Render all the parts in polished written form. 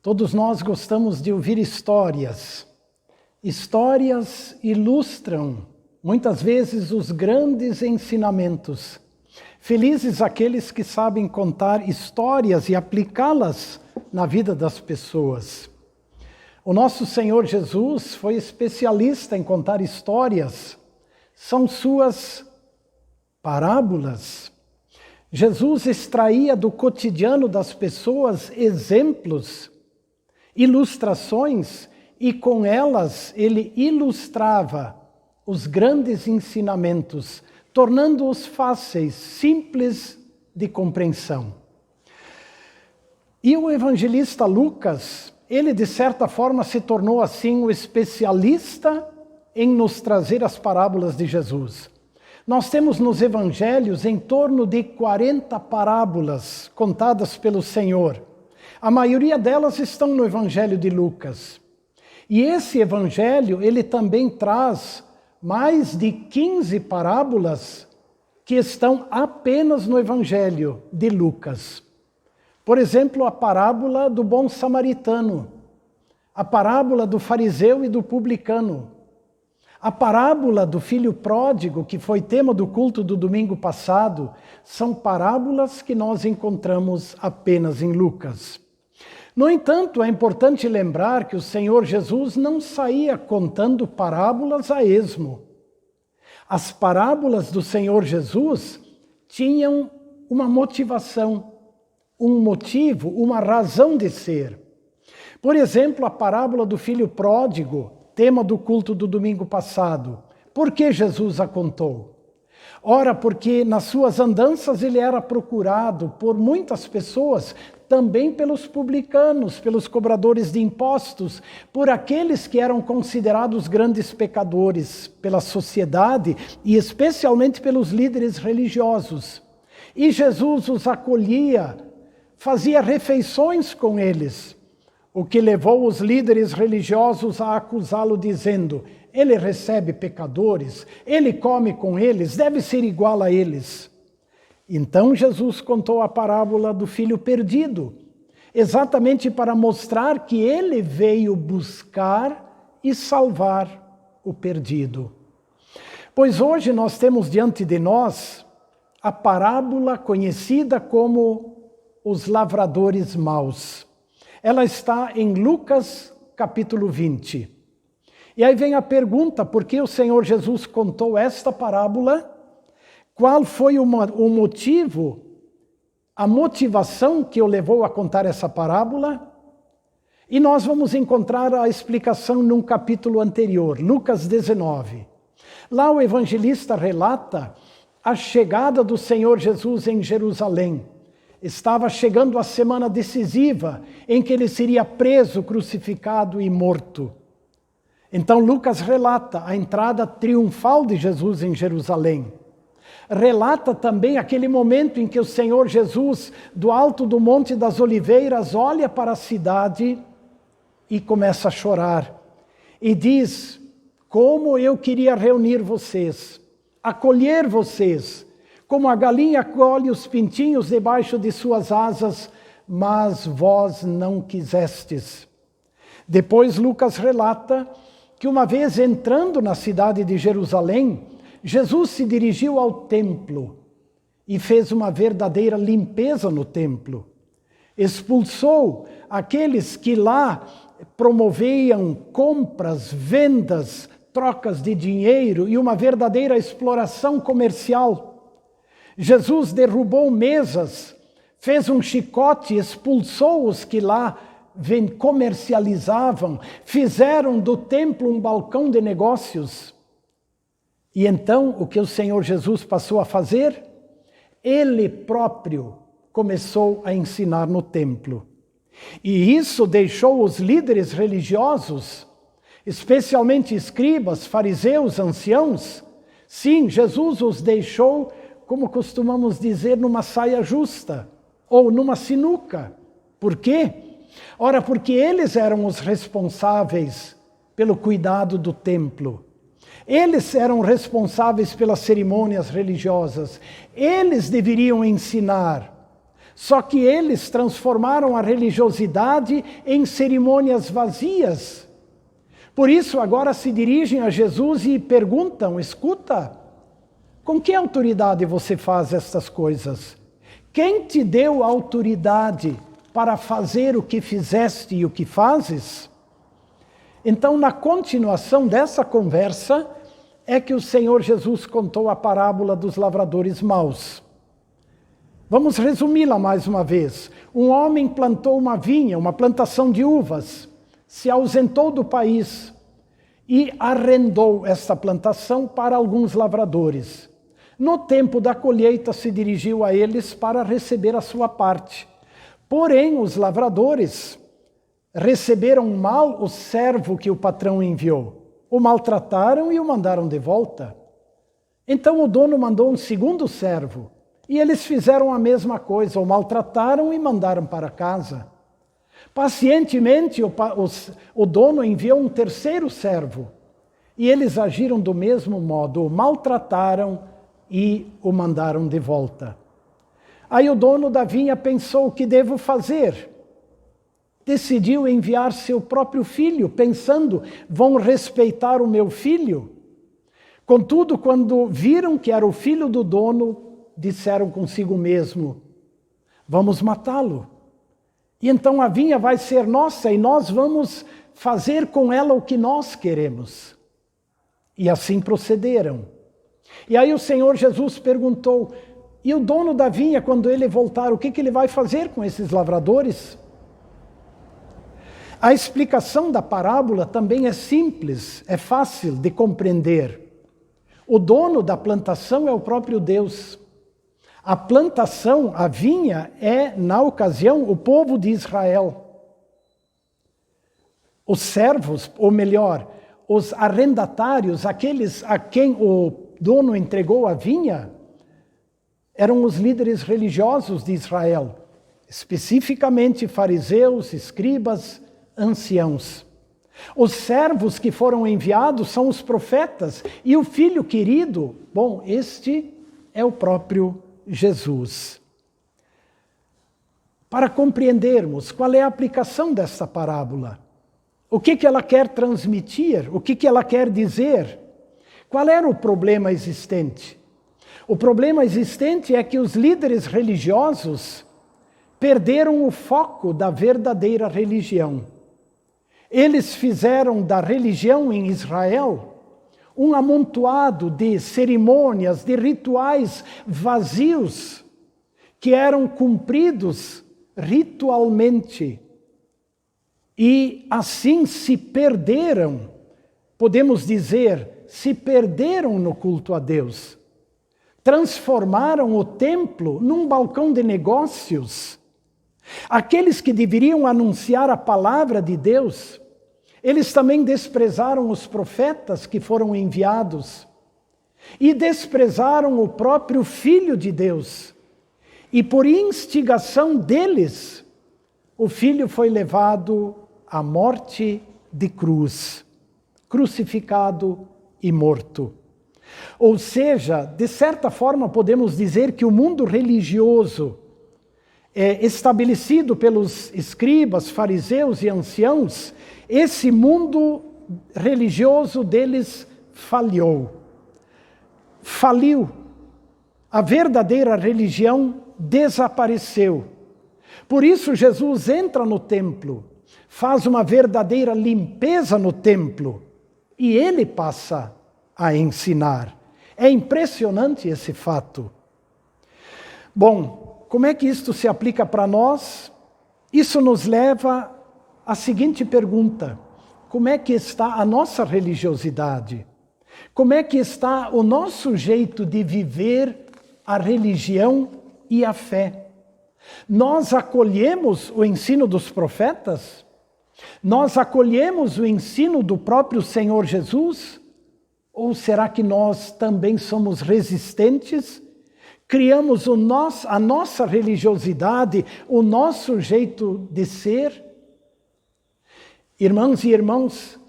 Todos nós gostamos de ouvir histórias. Histórias ilustram, muitas vezes, os grandes ensinamentos. Felizes aqueles que sabem contar histórias e aplicá-las na vida das pessoas. O nosso Senhor Jesus foi especialista em contar histórias. São suas parábolas. Jesus extraía do cotidiano das pessoas exemplos, ilustrações, e com elas ele ilustrava os grandes ensinamentos, tornando-os fáceis, simples de compreensão. E o evangelista Lucas, ele de certa forma se tornou assim o especialista em nos trazer as parábolas de Jesus. Nós temos nos evangelhos em torno de 40 parábolas contadas pelo Senhor. A maioria delas estão no Evangelho de Lucas. E esse Evangelho, ele também traz mais de 15 parábolas que estão apenas no Evangelho de Lucas. Por exemplo, a parábola do bom samaritano, a parábola do fariseu e do publicano, a parábola do filho pródigo, que foi tema do culto do domingo passado, são parábolas que nós encontramos apenas em Lucas. No entanto, é importante lembrar que o Senhor Jesus não saía contando parábolas a esmo. As parábolas do Senhor Jesus tinham uma motivação, um motivo, uma razão de ser. Por exemplo, a parábola do filho pródigo, tema do culto do domingo passado. Por que Jesus a contou? Ora, porque nas suas andanças ele era procurado por muitas pessoas, também pelos publicanos, pelos cobradores de impostos, por aqueles que eram considerados grandes pecadores pela sociedade e especialmente pelos líderes religiosos. E Jesus os acolhia, fazia refeições com eles, o que levou os líderes religiosos a acusá-lo dizendo: ele recebe pecadores, ele come com eles, deve ser igual a eles. Então Jesus contou a parábola do filho perdido, exatamente para mostrar que ele veio buscar e salvar o perdido. Pois hoje nós temos diante de nós a parábola conhecida como os lavradores maus. Ela está em Lucas capítulo 20. E aí vem a pergunta: por que o Senhor Jesus contou esta parábola? Qual foi o motivo, a motivação que o levou a contar essa parábola? E nós vamos encontrar a explicação num capítulo anterior, Lucas 19. Lá o evangelista relata a chegada do Senhor Jesus em Jerusalém. Estava chegando a semana decisiva em que ele seria preso, crucificado e morto. Então Lucas relata a entrada triunfal de Jesus em Jerusalém. Relata também aquele momento em que o Senhor Jesus, do alto do Monte das Oliveiras, olha para a cidade e começa a chorar. E diz: como eu queria reunir vocês, acolher vocês, como a galinha acolhe os pintinhos debaixo de suas asas, mas vós não quisestes. Depois Lucas relata que uma vez entrando na cidade de Jerusalém, Jesus se dirigiu ao templo e fez uma verdadeira limpeza no templo. Expulsou aqueles que lá promoviam compras, vendas, trocas de dinheiro e uma verdadeira exploração comercial. Jesus derrubou mesas, fez um chicote, expulsou os que lá comercializavam, fizeram do templo um balcão de negócios. E então, o que o Senhor Jesus passou a fazer? Ele próprio começou a ensinar no templo. E isso deixou os líderes religiosos, especialmente escribas, fariseus, anciãos. Sim, Jesus os deixou, como costumamos dizer, numa saia justa ou numa sinuca. Por quê? Ora, porque eles eram os responsáveis pelo cuidado do templo. Eles eram responsáveis pelas cerimônias religiosas. Eles deveriam ensinar. Só que eles transformaram a religiosidade em cerimônias vazias. Por isso, agora se dirigem a Jesus e perguntam: escuta, com que autoridade você faz estas coisas? Quem te deu autoridade para fazer o que fizeste e o que fazes? Então, na continuação dessa conversa, é que o Senhor Jesus contou a parábola dos lavradores maus. Vamos resumi-la mais uma vez. Um homem plantou uma vinha, uma plantação de uvas, se ausentou do país e arrendou essa plantação para alguns lavradores. No tempo da colheita se dirigiu a eles para receber a sua parte. Porém, os lavradores receberam mal o servo que o patrão enviou. O maltrataram e o mandaram de volta. Então o dono mandou um segundo servo. E eles fizeram a mesma coisa, o maltrataram e mandaram para casa. Pacientemente, o dono enviou um terceiro servo. E eles agiram do mesmo modo, o maltrataram e o mandaram de volta. Aí o dono da vinha pensou: o que devo fazer? Decidiu enviar seu próprio filho, pensando: vão respeitar o meu filho? Contudo, quando viram que era o filho do dono, disseram consigo mesmo: vamos matá-lo. E então a vinha vai ser nossa e nós vamos fazer com ela o que nós queremos. E assim procederam. E aí o Senhor Jesus perguntou: e o dono da vinha, quando ele voltar, o que ele vai fazer com esses lavradores? A explicação da parábola também é simples, é fácil de compreender. O dono da plantação é o próprio Deus. A plantação, a vinha, é, na ocasião, o povo de Israel. Os servos, ou melhor, os arrendatários, aqueles a quem o dono entregou a vinha, eram os líderes religiosos de Israel, especificamente fariseus, escribas, anciãos. Os servos que foram enviados são os profetas, e o filho querido, bom, este é o próprio Jesus. Para compreendermos qual é a aplicação dessa parábola, o que ela quer transmitir, o que ela quer dizer, qual era o problema existente? O problema existente é que os líderes religiosos perderam o foco da verdadeira religião. Eles fizeram da religião em Israel um amontoado de cerimônias, de rituais vazios, que eram cumpridos ritualmente. E assim se perderam, podemos dizer, se perderam no culto a Deus. Transformaram o templo num balcão de negócios. Aqueles que deveriam anunciar a palavra de Deus, eles também desprezaram os profetas que foram enviados e desprezaram o próprio Filho de Deus. E por instigação deles, o Filho foi levado à morte de cruz, crucificado e morto. Ou seja, de certa forma podemos dizer que o mundo religioso estabelecido pelos escribas, fariseus e anciãos, esse mundo religioso deles falhou. Faliu. A verdadeira religião desapareceu. Por isso Jesus entra no templo, faz uma verdadeira limpeza no templo e ele passa a ensinar. É impressionante esse fato. Bom, como é que isto se aplica para nós? Isso nos leva à seguinte pergunta: como é que está a nossa religiosidade? Como é que está o nosso jeito de viver a religião e a fé? Nós acolhemos o ensino dos profetas? Nós acolhemos o ensino do próprio Senhor Jesus? Ou será que nós também somos resistentes? Criamos a nossa religiosidade, o nosso jeito de ser? Irmãos e irmãos,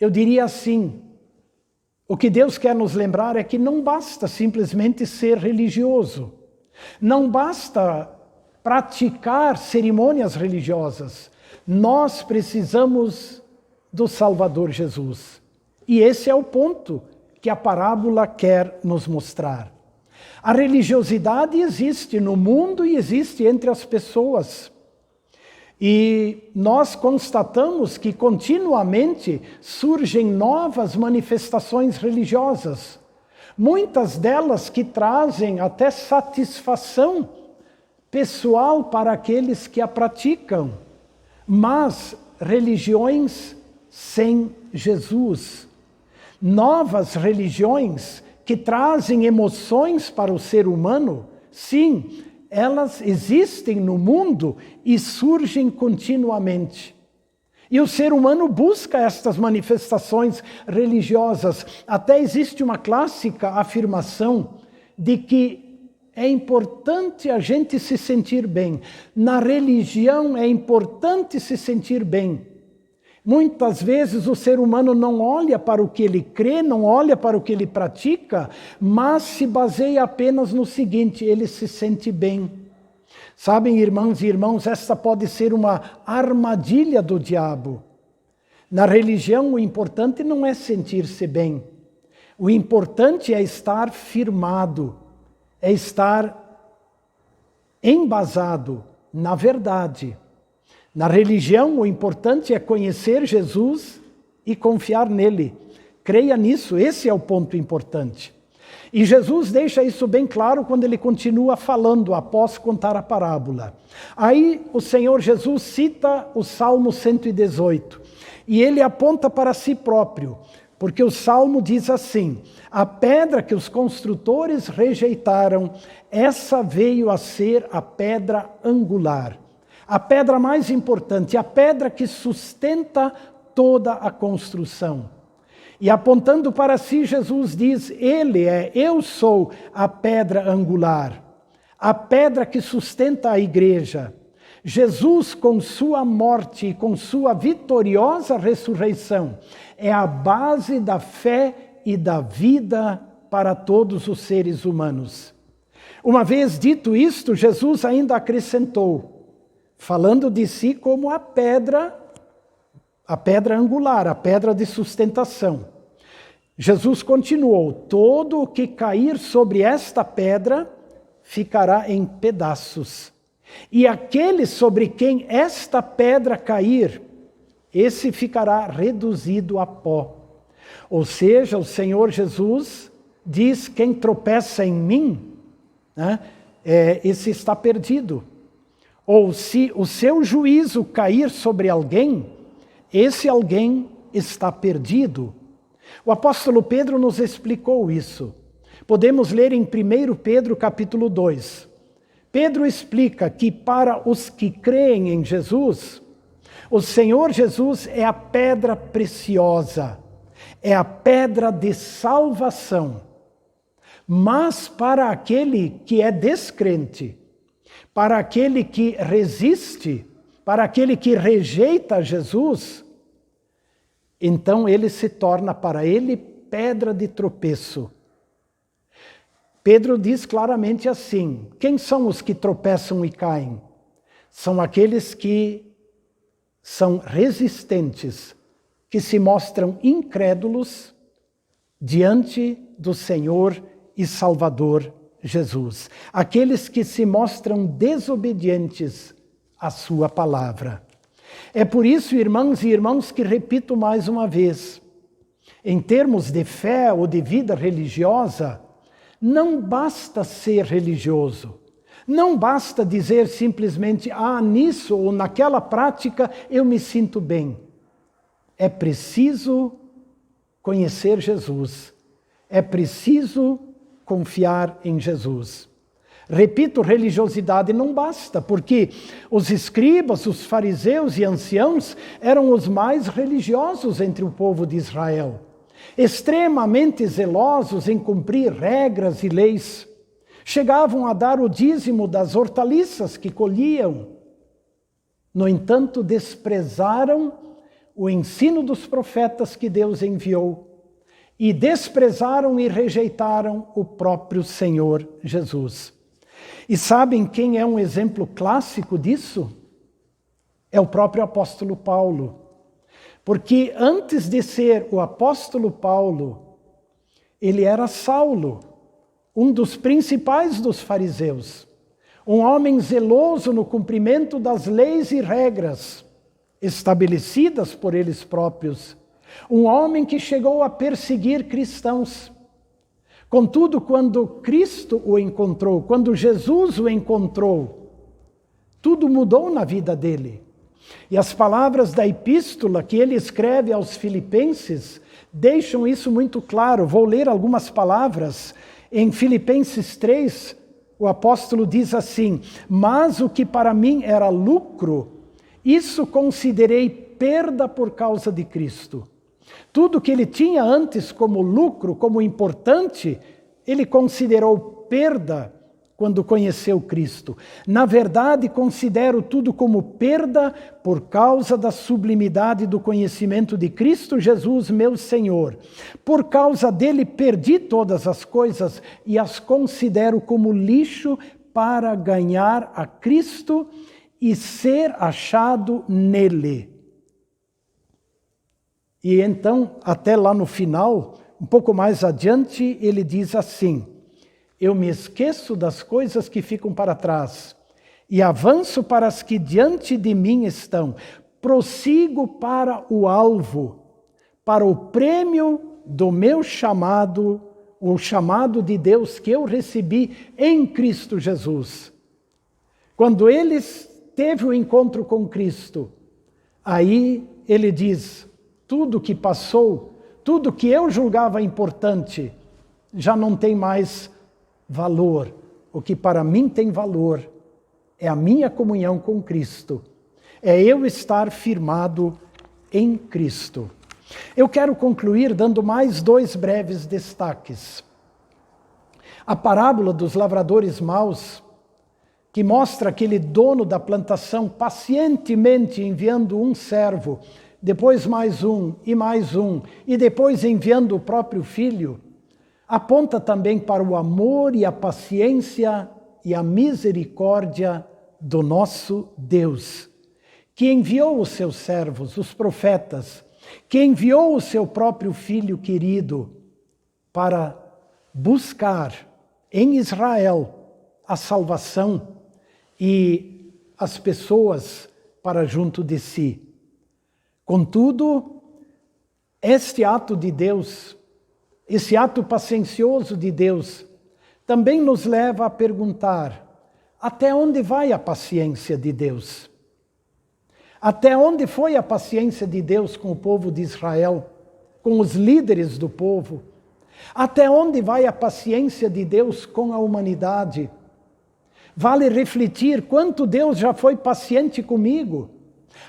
eu diria assim, o que Deus quer nos lembrar é que não basta simplesmente ser religioso. Não basta praticar cerimônias religiosas. Nós precisamos do Salvador Jesus. E esse é o ponto que a parábola quer nos mostrar. A religiosidade existe no mundo e existe entre as pessoas. E nós constatamos que continuamente surgem novas manifestações religiosas. Muitas delas que trazem até satisfação pessoal para aqueles que a praticam. Mas religiões sem Jesus. Novas religiões que trazem emoções para o ser humano, sim, elas existem no mundo e surgem continuamente. E o ser humano busca estas manifestações religiosas. Até existe uma clássica afirmação de que é importante a gente se sentir bem. Na religião é importante se sentir bem. Muitas vezes o ser humano não olha para o que ele crê, não olha para o que ele pratica, mas se baseia apenas no seguinte: ele se sente bem. Sabem, irmãs e irmãos, esta pode ser uma armadilha do diabo. Na religião, o importante não é sentir-se bem. O importante é estar firmado, é estar embasado na verdade. Na religião, o importante é conhecer Jesus e confiar nele. Creia nisso, esse é o ponto importante. E Jesus deixa isso bem claro quando ele continua falando após contar a parábola. Aí o Senhor Jesus cita o Salmo 118 e ele aponta para si próprio, porque o Salmo diz assim: a pedra que os construtores rejeitaram, essa veio a ser a pedra angular. A pedra mais importante, a pedra que sustenta toda a construção. E apontando para si, Jesus diz: eu sou a pedra angular, a pedra que sustenta a igreja. Jesus, com sua morte e com sua vitoriosa ressurreição, é a base da fé e da vida para todos os seres humanos. Uma vez dito isto, Jesus ainda acrescentou, falando de si como a pedra angular, a pedra de sustentação. Jesus continuou: todo o que cair sobre esta pedra ficará em pedaços. E aquele sobre quem esta pedra cair, esse ficará reduzido a pó. Ou seja, o Senhor Jesus diz: quem tropeça em mim, esse está perdido. Ou se o seu juízo cair sobre alguém, esse alguém está perdido. O apóstolo Pedro nos explicou isso. Podemos ler em 1 Pedro capítulo 2. Pedro explica que para os que creem em Jesus, o Senhor Jesus é a pedra preciosa, é a pedra de salvação. Mas para aquele que é descrente, para aquele que resiste, para aquele que rejeita Jesus, então ele se torna para ele pedra de tropeço. Pedro diz claramente assim: quem são os que tropeçam e caem? São aqueles que são resistentes, que se mostram incrédulos diante do Senhor e Salvador Jesus. Aqueles que se mostram desobedientes à sua palavra. É por isso, irmãs e irmãos, que repito mais uma vez, em termos de fé ou de vida religiosa, não basta ser religioso. Não basta dizer simplesmente: nisso ou naquela prática eu me sinto bem. É preciso conhecer Jesus. É preciso confiar em Jesus. Repito, religiosidade não basta, porque os escribas, os fariseus e anciãos eram os mais religiosos entre o povo de Israel, extremamente zelosos em cumprir regras e leis. Chegavam a dar o dízimo das hortaliças que colhiam. No entanto, desprezaram o ensino dos profetas que Deus enviou e desprezaram e rejeitaram o próprio Senhor Jesus. E sabem quem é um exemplo clássico disso? É o próprio apóstolo Paulo. Porque antes de ser o apóstolo Paulo, ele era Saulo, um dos principais dos fariseus. Um homem zeloso no cumprimento das leis e regras estabelecidas por eles próprios. Um homem que chegou a perseguir cristãos. Contudo, quando Cristo o encontrou, quando Jesus o encontrou, tudo mudou na vida dele. E as palavras da epístola que ele escreve aos Filipenses deixam isso muito claro. Vou ler algumas palavras. Em Filipenses 3, o apóstolo diz assim: mas o que para mim era lucro, isso considerei perda por causa de Cristo. Tudo que ele tinha antes como lucro, como importante, ele considerou perda quando conheceu Cristo. Na verdade, considero tudo como perda por causa da sublimidade do conhecimento de Cristo Jesus, meu Senhor. Por causa dele perdi todas as coisas e as considero como lixo para ganhar a Cristo e ser achado nele. E então, até lá no final, um pouco mais adiante, ele diz assim: eu me esqueço das coisas que ficam para trás e avanço para as que diante de mim estão. Prossigo para o alvo, para o prêmio do meu chamado, o chamado de Deus que eu recebi em Cristo Jesus. Quando ele teve o encontro com Cristo, aí ele diz: tudo que passou, tudo que eu julgava importante, já não tem mais valor. O que para mim tem valor é a minha comunhão com Cristo. É eu estar firmado em Cristo. Eu quero concluir dando mais 2 breves destaques. A parábola dos lavradores maus, que mostra aquele dono da plantação pacientemente enviando um servo, depois mais um, e depois enviando o próprio filho, aponta também para o amor e a paciência e a misericórdia do nosso Deus, que enviou os seus servos, os profetas, que enviou o seu próprio Filho querido para buscar em Israel a salvação e as pessoas para junto de si. Contudo, este ato de Deus, esse ato paciencioso de Deus, também nos leva a perguntar: até onde vai a paciência de Deus? Até onde foi a paciência de Deus com o povo de Israel, com os líderes do povo? Até onde vai a paciência de Deus com a humanidade? Vale refletir quanto Deus já foi paciente comigo.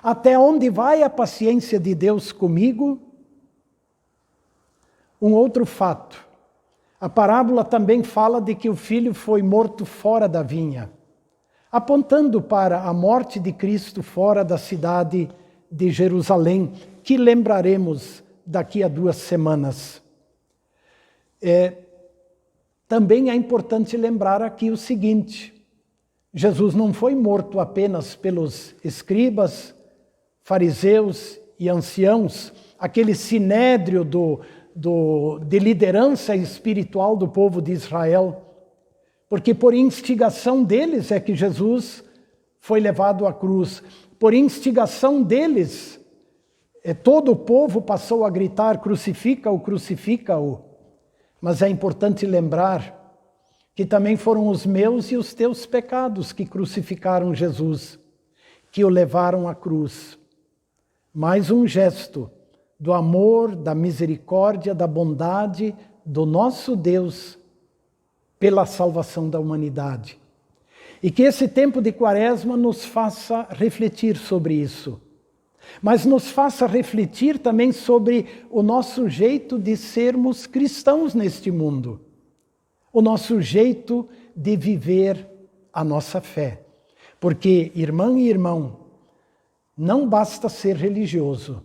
Até onde vai a paciência de Deus comigo? Um outro fato. A parábola também fala de que o filho foi morto fora da vinha, apontando para a morte de Cristo fora da cidade de Jerusalém, que lembraremos daqui a 2 semanas. Também é importante lembrar aqui o seguinte: Jesus não foi morto apenas pelos escribas, fariseus e anciãos, aquele sinédrio de liderança espiritual do povo de Israel, porque por instigação deles é que Jesus foi levado à cruz. Por instigação deles, todo o povo passou a gritar: crucifica-o, crucifica-o. Mas é importante lembrar que também foram os meus e os teus pecados que crucificaram Jesus, que o levaram à cruz. Mais um gesto do amor, da misericórdia, da bondade do nosso Deus pela salvação da humanidade. E que esse tempo de Quaresma nos faça refletir sobre isso, mas nos faça refletir também sobre o nosso jeito de sermos cristãos neste mundo, o nosso jeito de viver a nossa fé. Porque, irmã e irmão, não basta ser religioso,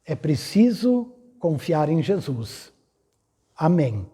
é preciso confiar em Jesus. Amém.